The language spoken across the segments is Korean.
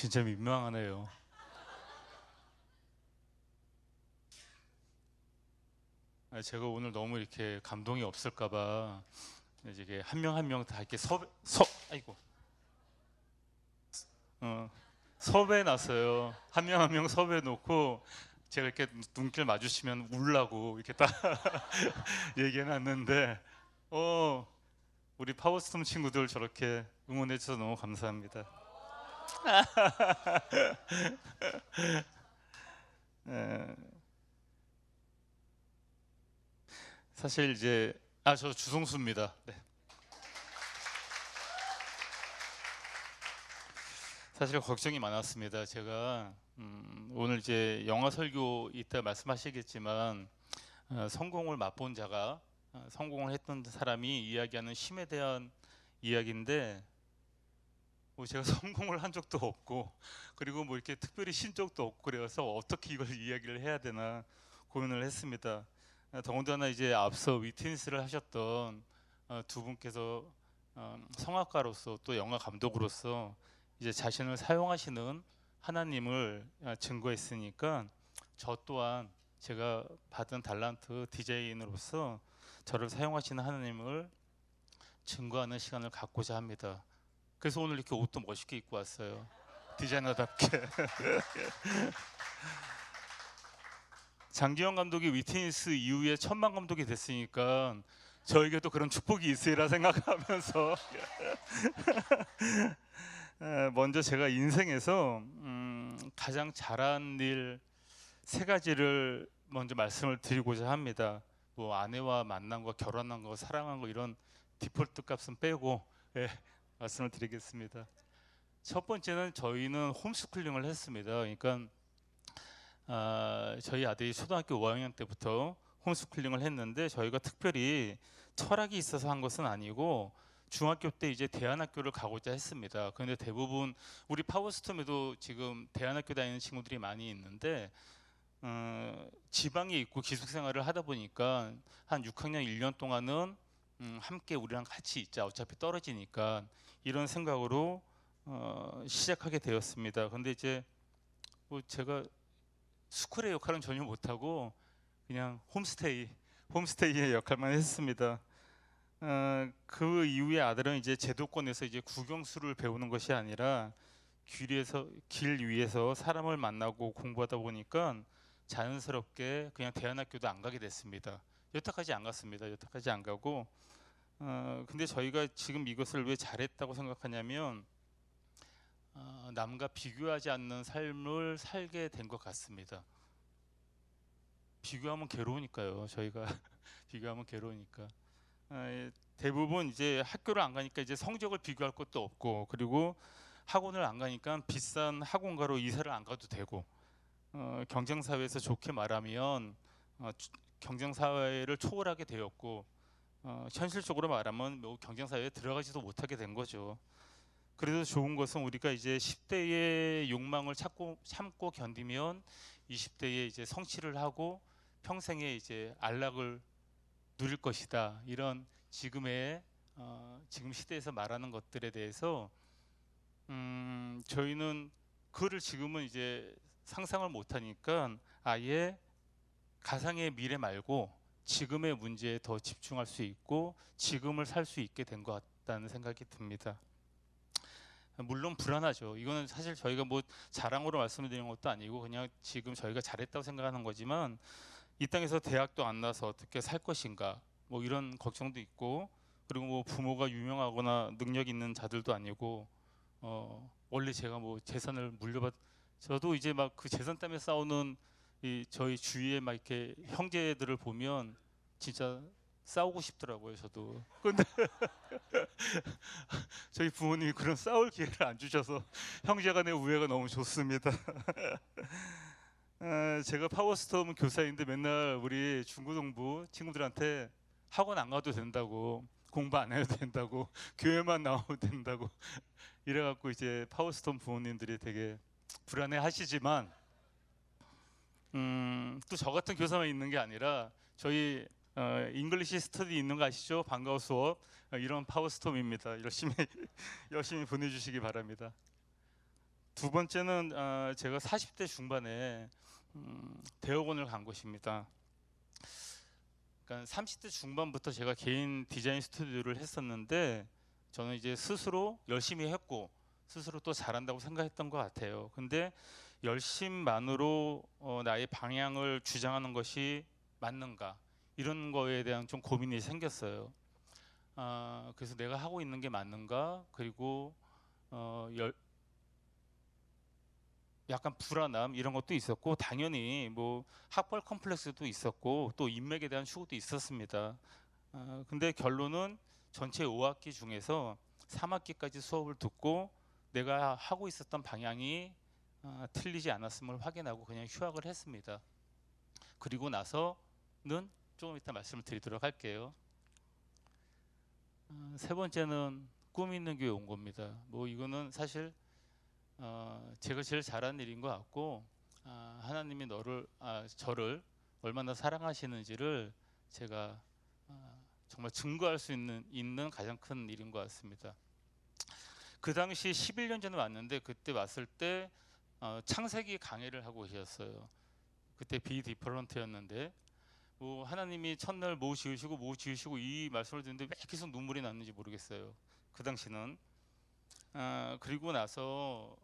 진짜 민망하네요. 제가 오늘 너무 이렇게 감동이 없을까봐 이게 한 명 한 명 다 이렇게 아이고, 어, 섭외 놨어요. 한 명 한 명 섭외 놓고 제가 이렇게 눈길 마주치면 울라고 이렇게 딱 얘기해 놨는데, 어, 우리 파워스톰 친구들 저렇게 응원해 주셔서 너무 감사합니다. 에, 사실 이제 저 주성수입니다. 네. 사실 걱정이 많았습니다. 제가 오늘 이제 영어 설교 이따 말씀하시겠지만 성공을 맛본 자가 성공을 했던 사람이 이야기하는 쉼에 대한 이야기인데 뭐 제가 성공을 한 적도 없고 그리고 뭐 이렇게 특별히 쉰 적도 없고 그래서 어떻게 이걸 이야기를 해야 되나 고민을 했습니다. 더군다나 이제 앞서 위트니스를 하셨던 두 분께서 성악가로서 또 영화 감독으로서 이제 자신을 사용하시는 하나님을 증거했으니까 저 또한 제가 받은 달란트 디자인으로서 저를 사용하시는 하나님을 증거하는 시간을 갖고자 합니다. 그래서 오늘 이렇게 옷도 멋있게 입고 왔어요. 디자이너답게. 장기영 감독이 위트니스 이후에 천만 감독이 됐으니까 저에게도 그런 축복이 있으리라 생각하면서 먼저 제가 인생에서 가장 잘한 일 세 가지를 먼저 말씀을 드리고자 합니다. 뭐 아내와 만난 거, 결혼한 거, 사랑한 거 이런 디폴트 값은 빼고 말씀을 드리겠습니다. 첫 번째는 저희는 홈스쿨링을 했습니다. 그러니까 저희 아들이 초등학교 5학년 때부터 홈스쿨링을 했는데 저희가 특별히 철학이 있어서 한 것은 아니고 중학교 때 이제 대안학교를 가고자 했습니다. 그런데 대부분 우리 파워스톰에도 지금 대안학교 다니는 친구들이 많이 있는데 지방에 있고 기숙생활을 하다 보니까 한 6학년 1년 동안은 함께 우리랑 같이 있자. 어차피 떨어지니까 이런 생각으로 시작하게 되었습니다. 근데 이제 뭐 제가 스쿨의 역할은 전혀 못하고 그냥 홈스테이의 역할만 했습니다. 그 이후에 아들은 이제 제도권에서 이제 국영수를 배우는 것이 아니라 길 위에서 사람을 만나고 공부하다 보니까 자연스럽게 그냥 대안학교도 안 가게 됐습니다. 여태까지 안 갔습니다. 여태까지 안 가고 근데 저희가 지금 이것을 왜 잘했다고 생각하냐면 남과 비교하지 않는 삶을 살게 된 것 같습니다. 비교하면 괴로우니까요. 저희가 비교하면 괴로우니까. 대부분 이제 학교를 안 가니까 이제 성적을 비교할 것도 없고 그리고 학원을 안 가니까 비싼 학원가로 이사를 안 가도 되고 경쟁사회에서 좋게 말하면 경쟁사회를 초월하게 되었고 현실적으로 말하면 뭐 경쟁사회에 들어가지도 못하게 된 거죠. 그래도 좋은 것은 우리가 이제 10대의 욕망을 참고 견디면 20대에 이제 성취를 하고 평생에 이제 안락을 누릴 것이다. 이런 지금 시대에서 말하는 것들에 대해서 저희는 그거를 지금은 이제 상상을 못하니까 아예 가상의 미래 말고 지금의 문제에 더 집중할 수 있고 지금을 살 수 있게 된 것 같다는 생각이 듭니다. 물론 불안하죠. 이거는 사실 저희가 뭐 자랑으로 말씀드리는 것도 아니고 그냥 지금 저희가 잘했다고 생각하는 거지만 이 땅에서 대학도 안 나서 어떻게 살 것인가 뭐 이런 걱정도 있고 그리고 뭐 부모가 유명하거나 능력 있는 자들도 아니고 원래 제가 뭐 재산을 저도 이제 막 그 재산 때문에 싸우는 저희 주위에 막 이렇게 형제들을 보면 진짜 싸우고 싶더라고요. 저도. 근데 저희 부모님이 그런 싸울 기회를 안 주셔서 형제간의 우애가 너무 좋습니다. 제가 파워스톰 교사인데 맨날 우리 중고등부 친구들한테 학원 안 가도 된다고 공부 안 해도 된다고 교회만 나오면 된다고 이래갖고 이제 파워스톰 부모님들이 되게 불안해 하시지만 또 저 같은 교사만 있는 게 아니라 저희 잉글리시 스터디 있는 거 아시죠? 방과후 수업 이런 파워스톰입니다. 열심히 열심히 보내주시기 바랍니다. 두 번째는 제가 40대 중반에 대학원을 간 것입니다. 그러니까 30대 중반부터 제가 개인 디자인 스튜디오를 했었는데 저는 이제 스스로 열심히 했고 스스로 또 잘한다고 생각했던 것 같아요. 근데 열심만으로 나의 방향을 주장하는 것이 맞는가 이런 거에 대한 좀 고민이 생겼어요. 그래서 내가 하고 있는 게 맞는가, 그리고 약간 불안함 이런 것도 있었고, 당연히 뭐 학벌 컴플렉스도 있었고 또 인맥에 대한 추구도 있었습니다. 근데 결론은 전체 5학기 중에서 3학기까지 수업을 듣고 내가 하고 있었던 방향이 틀리지 않았음을 확인하고 그냥 휴학을 했습니다. 그리고 나서는 조금 이따 말씀을 드리도록 할게요. 세 번째는 꿈 있는 교회 온 겁니다. 뭐 이거는 사실 제가 제일 잘하는 일인 것 같고, 하나님이 저를 얼마나 사랑하시는지를 제가 정말 증거할 수 있는 가장 큰 일인 것 같습니다. 그 당시 11년 전에 왔는데, 그때 왔을 때 창세기 강해를 하고 계셨어요. 그때 비디퍼런트였는데 뭐 하나님이 첫날 뭐 지으시고 이 말씀을 듣는데 왜 계속 눈물이 났는지 모르겠어요. 그 당시는. 그리고 나서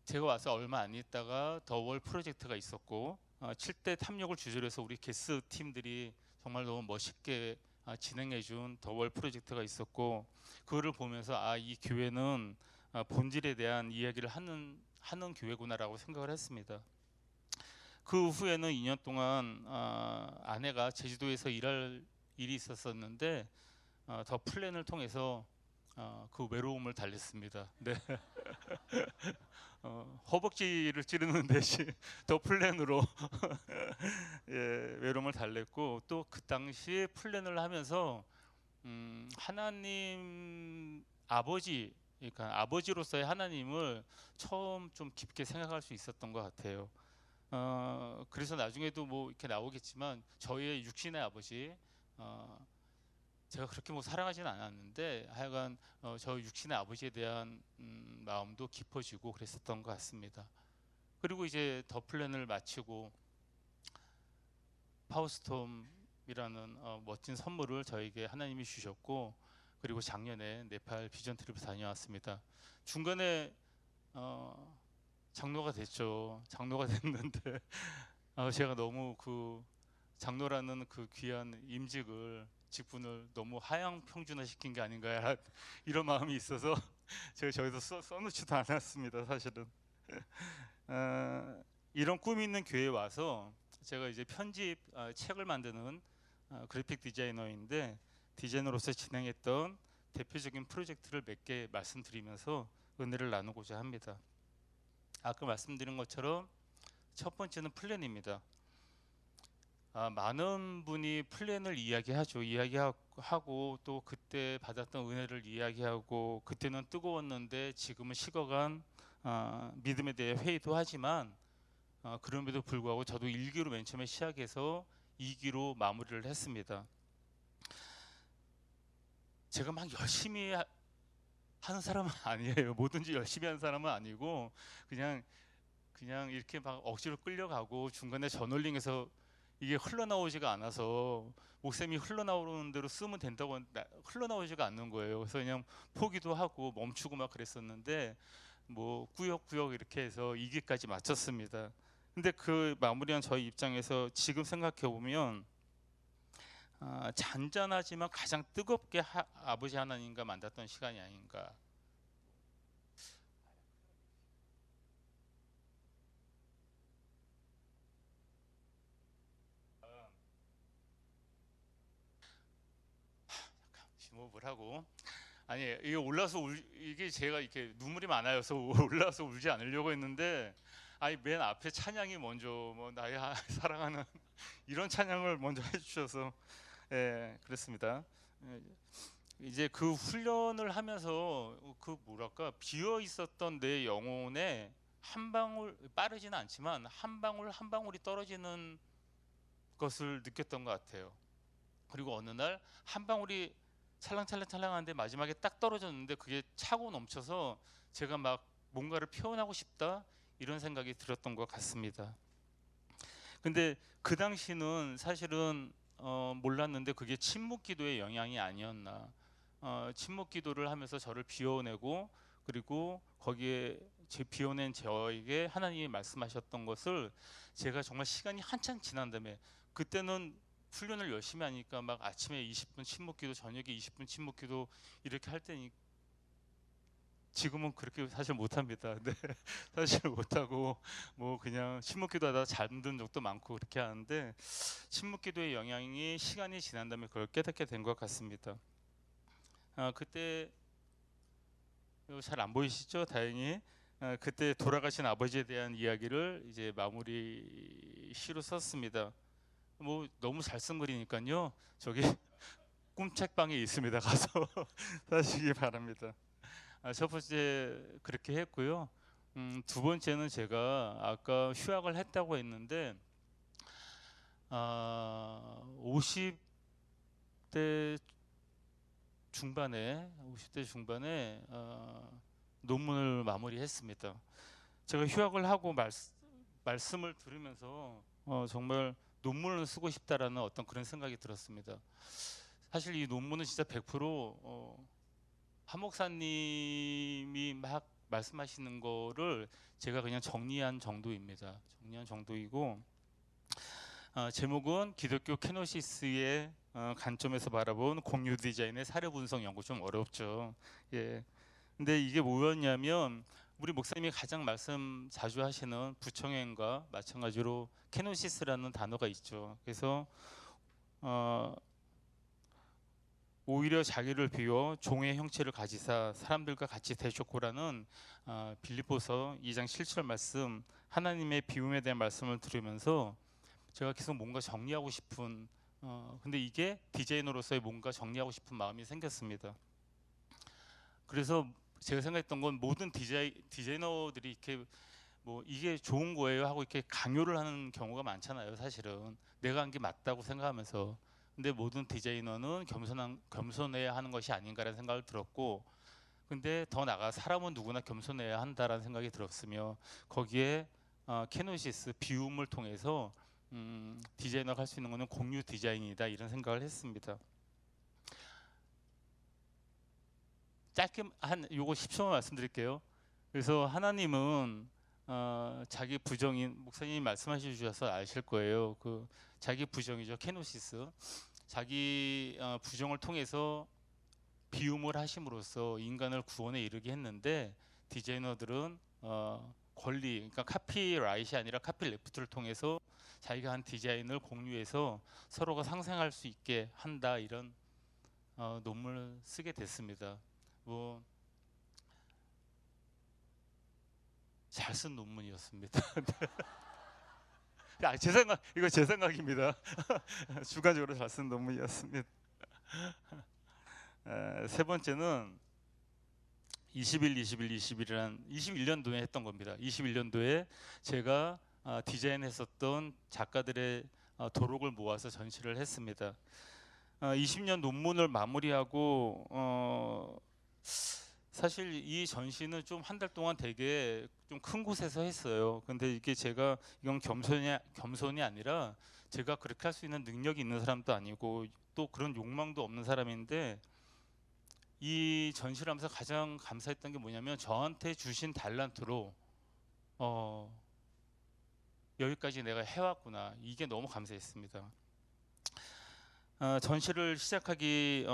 제가 와서 얼마 안 있다가 더월 프로젝트가 있었고, 7대 탐욕을 주제로 해서 우리 게스 팀들이 정말 너무 멋있게 진행해준 더월 프로젝트가 있었고, 그거를 보면서 이 교회는 본질에 대한 이야기를 하는 교회구나라고 생각을 했습니다. 그 후에는 2년 동안 아내가 제주도에서 일할 일이 있었었는데 더 플랜을 통해서 그 외로움을 달랬습니다. 네. 허벅지를 찌르는 대신 더 플랜으로 예, 외로움을 달랬고, 또 그 당시에 플랜을 하면서 하나님 아버지, 그러니까 아버지로서의 하나님을 처음 좀 깊게 생각할 수 있었던 것 같아요. 그래서 나중에도 뭐 이렇게 나오겠지만 저희의 육신의 아버지, 제가 그렇게 뭐 사랑하지는 않았는데 하여간 저 육신의 아버지에 대한 마음도 깊어지고 그랬었던 것 같습니다. 그리고 이제 더 플랜을 마치고 파워스톰이라는 멋진 선물을 저에게 하나님이 주셨고, 그리고 작년에 네팔 비전 트립을 다녀왔습니다. 중간에 장로가 됐죠. 장로가 됐는데 제가 너무 그 장로라는 그 귀한 직분을 너무 하향 평준화 시킨 게 아닌가 이런 마음이 있어서 제가 저기서 써놓지도 않았습니다, 사실은. 이런 꿈이 있는 교회에 와서 제가 이제 책을 만드는 그래픽 디자이너인데, 디자이너로서 진행했던 대표적인 프로젝트를 몇 개 말씀드리면서 은혜를 나누고자 합니다. 아까 말씀드린 것처럼 첫 번째는 플랜입니다. 많은 분이 플랜을 이야기하고 또 그때 받았던 은혜를 이야기하고, 그때는 뜨거웠는데 지금은 식어간 믿음에 대해 회의도 하지만, 그럼에도 불구하고 저도 1기로 맨 처음에 시작해서 2기로 마무리를 했습니다. 제가 막 열심히 하는 사람은 아니에요. 뭐든지 열심히 하는 사람은 아니고 그냥 이렇게 막 억지로 끌려가고 중간에 저널링해서 이게 흘러나오지가 않아서, 목사님이 흘러나오는 대로 쓰면 된다고 흘러나오지가 않는 거예요. 그래서 그냥 포기도 하고 멈추고 막 그랬었는데 뭐 꾸역꾸역 이렇게 해서 2기까지 마쳤습니다. 근데 그 마무리한 저희 입장에서 지금 생각해 보면 잔잔하지만 가장 뜨겁게 아버지 하나님과 만났던 시간이 아닌가. 심호흡을 하고, 아니 이게 이게 제가 이렇게 눈물이 많아서 올라서 울지 않으려고 했는데, 맨 앞에 찬양이 먼저 뭐 나의 사랑하는 이런 찬양을 먼저 해주셔서 그랬습니다. 예, 이제 그 훈련을 하면서 그 뭐랄까 비어 있었던 내 영혼에 한 방울, 빠르지는 않지만 한 방울 한 방울이 떨어지는 것을 느꼈던 것 같아요. 그리고 어느 날 한 방울이 찰랑찰랑찰랑하는데 마지막에 딱 떨어졌는데 그게 차고 넘쳐서 제가 막 뭔가를 표현하고 싶다 이런 생각이 들었던 것 같습니다. 근데 그 당시는 사실은 몰랐는데 그게 침묵기도의 영향이 아니었나. 침묵기도를 하면서 저를 비워내고 그리고 거기에 비워낸 저에게 하나님이 말씀하셨던 것을 제가 정말 시간이 한참 지난 다음에, 그때는 훈련을 열심히 하니까 막 아침에 20분 침묵기도, 저녁에 20분 침묵기도 이렇게 할 때니, 지금은 그렇게 사실 못합니다. 네, 사실 못하고 뭐 그냥 침묵기도 하다 잠든 적도 많고 그렇게 하는데, 침묵기도의 영향이 시간이 지난 다음에 그걸 깨닫게 된 것 같습니다. 그때 잘 안 보이시죠? 다행히. 그때 돌아가신 아버지에 대한 이야기를 이제 마무리 시로 썼습니다. 뭐 너무 잘 쓴 글이니까요. 저기 꿈책방에 있습니다. 가서 사시기 바랍니다. 첫 번째 그렇게 했고요. 두 번째는 제가 아까 휴학을 했다고 했는데 50대 중반에 논문을 마무리했습니다. 제가 휴학을 하고 말씀을 들으면서 정말 논문을 쓰고 싶다라는 어떤 그런 생각이 들었습니다. 사실 이 논문은 진짜 100% 한 목사님이 막 말씀하시는 거를 제가 그냥 정리한 정도입니다. 정리한 정도이고, 제목은 기독교 케노시스의 관점에서 바라본 공유 디자인의 사례 분석 연구. 좀 어렵죠. 예. 근데 이게 뭐였냐면, 우리 목사님이 가장 말씀 자주 하시는 부청행과 마찬가지로 케노시스라는 단어가 있죠. 그래서 오히려 자기를 비워 종의 형체를 가지사 사람들과 같이 대적고라는 빌립보서 2장 7절 말씀, 하나님의 비움에 대한 말씀을 들으면서 제가 계속 뭔가 정리하고 싶은, 근데 이게 디자이너로서의 뭔가 정리하고 싶은 마음이 생겼습니다. 그래서 제가 생각했던 건, 모든 디자이너들이 이렇게 뭐 이게 좋은 거예요 하고 이렇게 강요를 하는 경우가 많잖아요. 사실은 내가 한 게 맞다고 생각하면서. 근데 모든 디자이너는 겸손해야 하는 것이 아닌가라는 생각을 들었고, 근데 더 나아가 사람은 누구나 겸손해야 한다라는 생각이 들었으며, 거기에 케노시스 비움을 통해서 디자이너가 할 수 있는 것은 공유 디자인이다, 이런 생각을 했습니다. 짧게 요거 10초만 말씀드릴게요. 그래서 하나님은 자기 부정인, 목사님이 말씀하셔 주셔서 아실 거예요. 그 자기 부정이죠, 케노시스. 자기 부정을 통해서 비움을 하심으로써 인간을 구원에 이르게 했는데, 디자이너들은 권리, 그러니까 카피라이트이 아니라 카피레프트를 통해서 자기가 한 디자인을 공유해서 서로가 상생할 수 있게 한다, 이런 논문을 쓰게 됐습니다. 뭐 잘 쓴 논문이었습니다. 제 생각, 이거 제 생각입니다. 주관적으로 잘 쓴 논문이었습니다. 세 번째는 21년도에 했던 겁니다. 21년도에 제가 디자인했었던 작가들의 도록을 모아서 전시를 했습니다. 20년 논문을 마무리하고 사실 이 전시는 좀 한 달 동안 되게 좀 큰 곳에서 했어요. 근데 이게 제가, 이건 겸손이 아니라 제가 그렇게 할 수 있는 능력이 있는 사람도 아니고 또 그런 욕망도 없는 사람인데, 이 전시를 하면서 가장 감사했던 게 뭐냐면, 저한테 주신 달란트로 여기까지 내가 해왔구나, 이게 너무 감사했습니다. 전시를 시작하기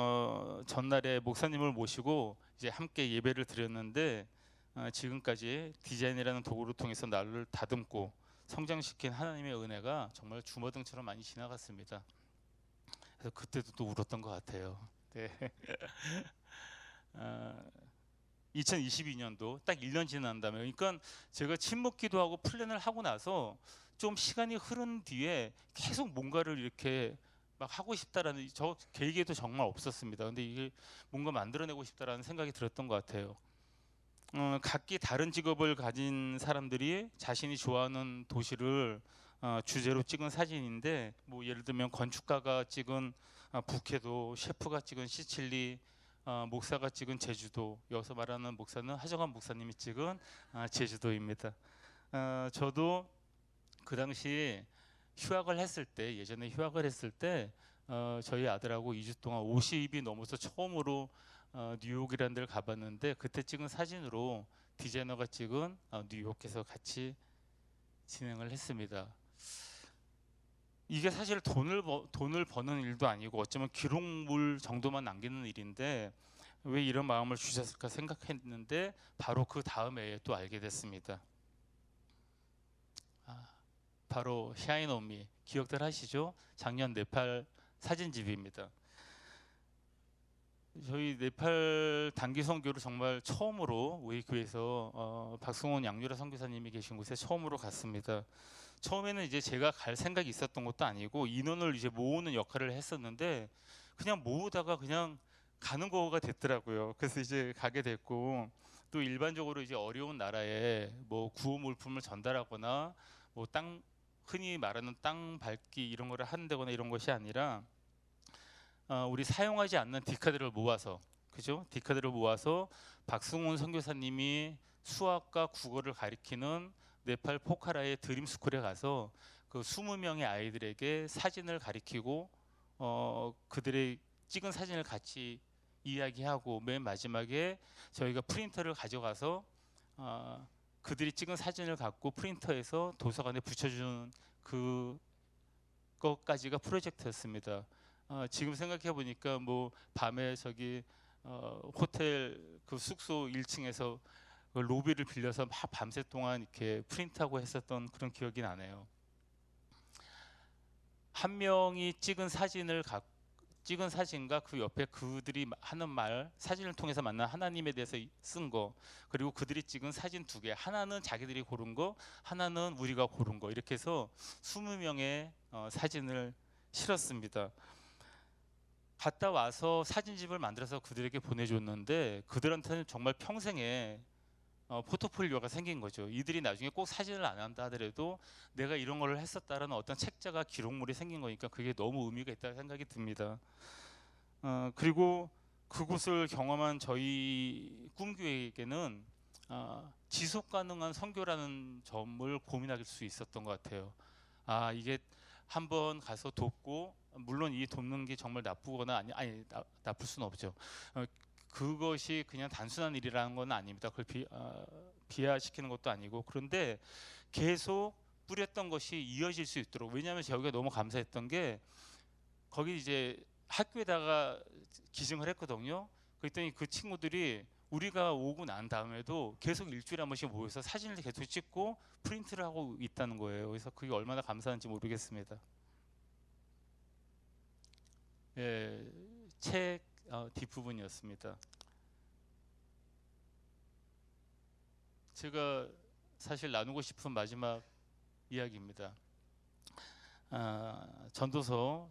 전날에 목사님을 모시고 이제 함께 예배를 드렸는데, 지금까지 디자인이라는 도구를 통해서 나를 다듬고 성장시킨 하나님의 은혜가 정말 주마등처럼 많이 지나갔습니다. 그래서 그때도 또 울었던 것 같아요. 네. 2022년도 딱 1년 지난 다음에, 그러니까 제가 침묵 기도하고 플랜을 하고 나서 좀 시간이 흐른 뒤에 계속 뭔가를 이렇게 막 하고 싶다라는, 저 계획에도 정말 없었습니다. 근데 이게 뭔가 만들어내고 싶다라는 생각이 들었던 것 같아요. 각기 다른 직업을 가진 사람들이 자신이 좋아하는 도시를 주제로 찍은 사진인데, 뭐 예를 들면 건축가가 찍은 북해도, 셰프가 찍은 시칠리, 목사가 찍은 제주도, 여기서 말하는 목사는 하정환 목사님이 찍은 제주도입니다. 저도 그 당시 휴학을 했을 때, 예전에 휴학을 했을 때 저희 아들하고 2주 동안 50이 넘어서 처음으로 뉴욕이라는 데를 가봤는데, 그때 찍은 사진으로 디자이너가 찍은 뉴욕에서 같이 진행을 했습니다. 이게 사실 돈을 버는 일도 아니고 어쩌면 기록물 정도만 남기는 일인데 왜 이런 마음을 주셨을까 생각했는데 바로 그 다음 해에 또 알게 됐습니다. 바로 샤인 온 미, 기억들 하시죠? 작년 네팔 사진집입니다. 저희 네팔 단기 선교를 정말 처음으로 우리 교회에서 박승원 양유라 선교사님이 계신 곳에 처음으로 갔습니다. 처음에는 이제 제가 갈 생각이 있었던 것도 아니고 인원을 이제 모으는 역할을 했었는데 그냥 모으다가 그냥 가는 거가 됐더라고요. 그래서 이제 가게 됐고, 또 일반적으로 이제 어려운 나라에 뭐 구호 물품을 전달하거나 뭐 흔히 말하는 땅 밟기 이런 거를 한다거나 이런 것이 아니라 우리 사용하지 않는 디카드를 모아서, 그죠? 디카드를 모아서 박승훈 선교사님이 수학과 국어를 가리키는 네팔 포카라의 드림 스쿨에 가서 그 20명의 아이들에게 사진을 가리키고 그들의 찍은 사진을 같이 이야기하고, 맨 마지막에 저희가 프린터를 가져가서 그들이 찍은 사진을 갖고 프린터에서 도서관에 붙여주는 그것까지가 프로젝트였습니다. 지금 생각해 보니까 뭐 밤에 저기 호텔 그 숙소 1층에서 그 로비를 빌려서 막 밤새 동안 이렇게 프린트하고 했었던 그런 기억이 나네요. 한 명이 찍은 사진과 그 옆에 그들이 하는 말, 사진을 통해서 만난 하나님에 대해서 쓴 거, 그리고 그들이 찍은 사진 2개, 하나는 자기들이 고른 거, 하나는 우리가 고른 거, 이렇게 해서 20명의 사진을 실었습니다. 갔다 와서 사진집을 만들어서 그들에게 보내줬는데 그들한테는 정말 평생에 포트폴리오가 생긴 거죠. 이들이 나중에 꼭 사진을 안 한다 하더라도 내가 이런 걸 했었다라는 어떤 책자가, 기록물이 생긴 거니까 그게 너무 의미가 있다는 생각이 듭니다. 그리고 그곳을 경험한 저희 꿈교회에게는 지속 가능한 선교라는 점을 고민할 수 있었던 것 같아요. 이게 한번 가서 돕고, 물론 이 돕는 게 정말 나쁘거나 나쁠 수는 없죠. 그것이 그냥 단순한 일이라는 건 아닙니다. 그걸 비하시키는 것도 아니고, 그런데 계속 뿌렸던 것이 이어질 수 있도록, 왜냐하면 저희가 너무 감사했던 게 거기 이제 학교에다가 기증을 했거든요. 그랬더니 그 친구들이 우리가 오고 난 다음에도 계속 일주일에 한 번씩 모여서 사진을 계속 찍고 프린트를 하고 있다는 거예요. 그래서 그게 얼마나 감사한지 모르겠습니다. 예, 책 뒷부분이었습니다. 제가 사실 나누고 싶은 마지막 이야기입니다. 전도서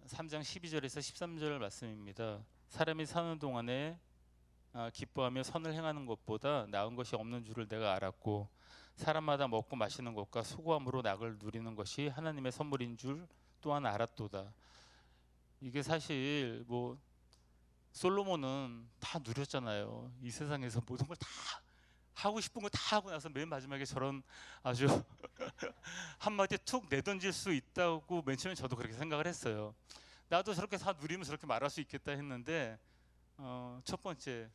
3장 12절에서 13절 말씀입니다. 사람이 사는 동안에 기뻐하며 선을 행하는 것보다 나은 것이 없는 줄을 내가 알았고, 사람마다 먹고 마시는 것과 수고함으로 낙을 누리는 것이 하나님의 선물인 줄 또한 알았도다. 이게 사실 뭐 솔로몬은 다 누렸잖아요. 이 세상에서 모든 걸 다 하고 싶은 거 다 하고 나서 맨 마지막에 저런 아주 한마디에 툭 내던질 수 있다고 맨 처음에 저도 그렇게 생각을 했어요. 나도 저렇게 다 누리면 저렇게 말할 수 있겠다 했는데, 첫 번째,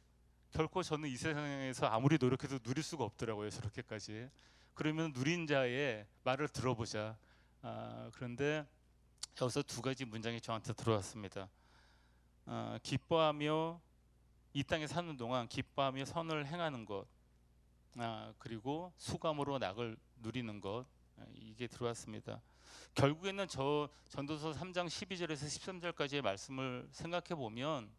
결코 저는 이 세상에서 아무리 노력해도 누릴 수가 없더라고요. 저렇게까지. 그러면 누린 자의 말을 들어보자. 그런데 여기서 2가지 문장이 저한테 들어왔습니다. 기뻐하며, 이 땅에 사는 동안 기뻐하며 선을 행하는 것, 그리고 수감으로 낙을 누리는 것, 이게 들어왔습니다. 결국에는 저 전도서 3장 12절에서 13절까지의 말씀을 생각해 보면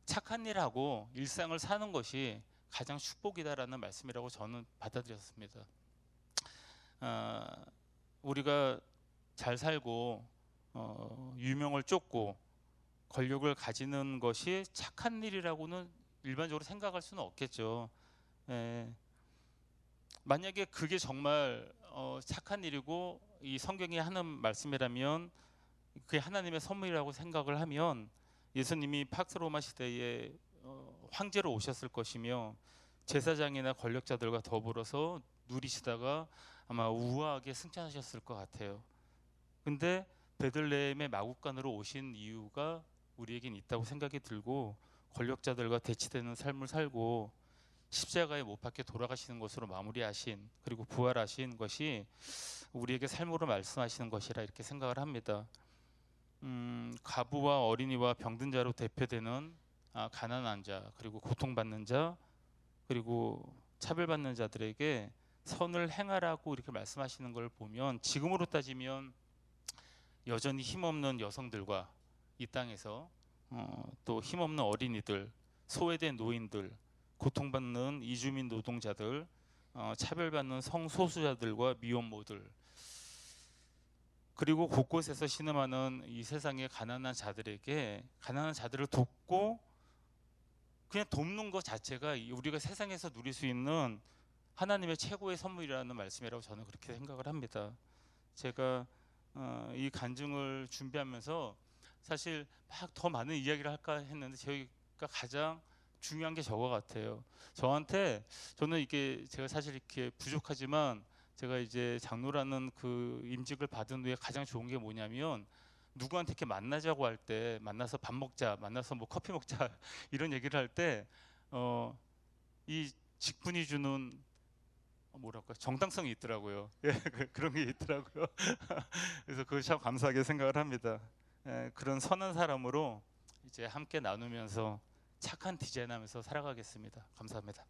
착한 일하고 일상을 사는 것이 가장 축복이다라는 말씀이라고 저는 받아들였습니다. 우리가 잘 살고 유명을 쫓고 권력을 가지는 것이 착한 일이라고는 일반적으로 생각할 수는 없겠죠. 만약에 그게 정말 착한 일이고 이 성경이 하는 말씀이라면 그게 하나님의 선물이라고 생각을 하면 예수님이 팍스 로마 시대에 황제로 오셨을 것이며 제사장이나 권력자들과 더불어서 누리시다가 아마 우아하게 승천하셨을 것 같아요. 근데 베들레헴의 마국간으로 오신 이유가 우리에겐 있다고 생각이 들고, 권력자들과 대치되는 삶을 살고 십자가에 못 박혀 돌아가시는 것으로 마무리하신, 그리고 부활하신 것이 우리에게 삶으로 말씀하시는 것이라 이렇게 생각을 합니다. 과부와 어린이와 병든 자로 대표되는 가난한 자, 그리고 고통받는 자, 그리고 차별받는 자들에게 선을 행하라고 이렇게 말씀하시는 걸 보면, 지금으로 따지면 여전히 힘없는 여성들과 이 땅에서 또 힘없는 어린이들, 소외된 노인들, 고통받는 이주민 노동자들, 차별받는 성소수자들과 미혼모들, 그리고 곳곳에서 신음하는 이 세상의 가난한 자들에게, 가난한 자들을 돕고 그냥 돕는 것 자체가 우리가 세상에서 누릴 수 있는 하나님의 최고의 선물이라는 말씀이라고 저는 그렇게 생각을 합니다. 제가 이 간증을 준비하면서 사실 막 더 많은 이야기를 할까 했는데 저희가 가장 중요한 게 저거 같아요. 저는 이게 제가 사실 이렇게 부족하지만 제가 이제 장로라는 그 임직을 받은 후에 가장 좋은 게 뭐냐면, 누구한테 이렇게 만나자고 할 때, 만나서 밥 먹자, 만나서 뭐 커피 먹자 이런 얘기를 할 때 이 직분이 주는 뭐랄까 정당성이 있더라고요. 예, 그런 게 있더라고요. 그래서 그걸 참 감사하게 생각을 합니다. 그런 선한 사람으로 이제 함께 나누면서 착한 디자인하면서 살아가겠습니다. 감사합니다.